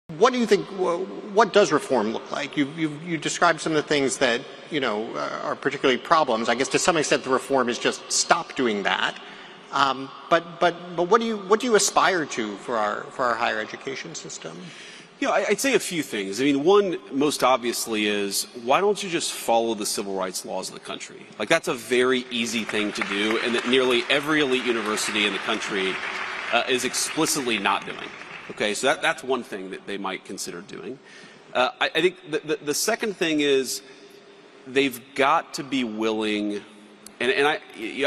What do you think, what does reform look like? You described some of the things that, are particularly problems. I guess to some extent the reform is just stop doing that. But what do you aspire to for our higher education system? I'd say a few things. I mean, one, most obviously, is why don't you just follow the civil rights laws of the country? Like, that's a very easy thing to do, and that nearly every elite university in the country is explicitly not doing. Okay, so that's one thing that they might consider doing. I think the second thing is they've got to be willing, and I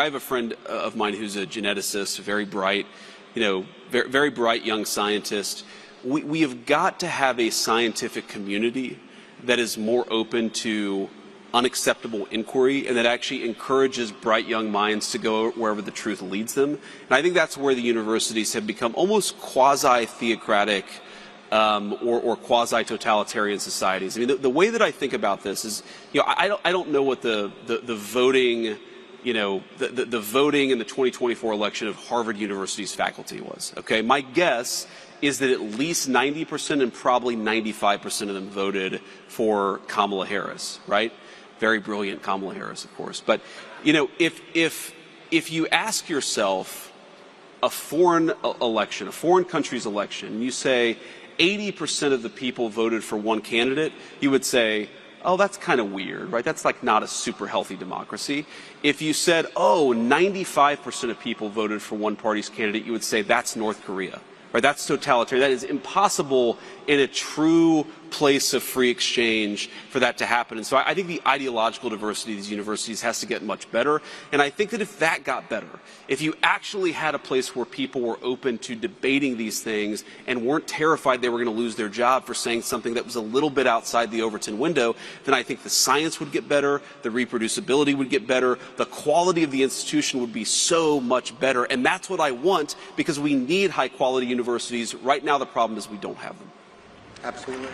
have a friend of mine who's a geneticist, very bright, very bright young scientist. We have got to have a scientific community that is more open to unacceptable inquiry and that actually encourages bright young minds to go wherever the truth leads them. And I think that's where the universities have become almost quasi-theocratic or quasi-totalitarian societies. I mean, the way that I think about this is, I don't know what the voting, the voting in the 2024 election of Harvard University's faculty was. Okay, my guess is that at least 90% and probably 95% of them voted for Kamala Harris, right? Very brilliant Kamala Harris, of course. But, if you ask yourself a foreign election, a foreign country's election, and you say 80% of the people voted for one candidate, you would say, oh, that's kind of weird, right? That's like not a super healthy democracy. If you said, oh, 95% of people voted for one party's candidate, you would say that's North Korea. Right, that's totalitarian. That is impossible in a true place of free exchange for that to happen. And so I think the ideological diversity of these universities has to get much better. And I think that if that got better, if you actually had a place where people were open to debating these things and weren't terrified they were going to lose their job for saying something that was a little bit outside the Overton window, then I think the science would get better, the reproducibility would get better, the quality of the institution would be so much better. And that's what I want, because we need high-quality universities. Right now the problem is we don't have them. Absolutely.